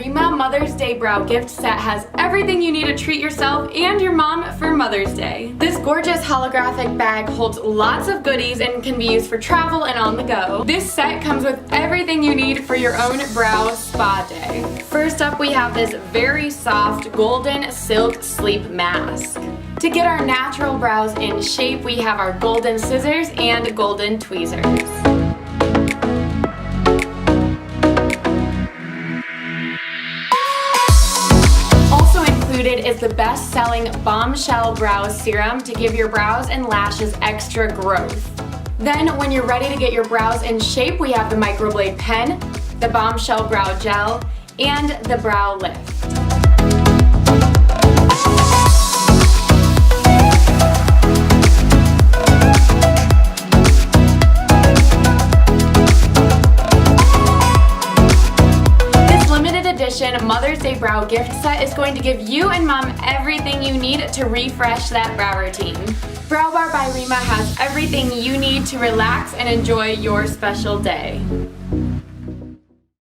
Rima Mother's Day Brow Gift Set has everything you need to treat yourself and your mom for Mother's Day. This gorgeous holographic bag holds lots of goodies and can be used for travel and on the go. This set comes with everything you need for your own brow spa day. First up, we have this very soft golden silk sleep mask. To get our natural brows in shape, we have our golden scissors and golden tweezers. Included is the best-selling Bombshell Brow Serum to give your brows and lashes extra growth. Then, when you're ready to get your brows in shape, we have the Microblade Pen, the Bombshell Brow Gel, and the Brow Lift. Mother's Day Brow Gift Set is going to give you and mom everything you need to refresh that brow routine. Brow Bar by Rima has everything you need to relax and enjoy your special day.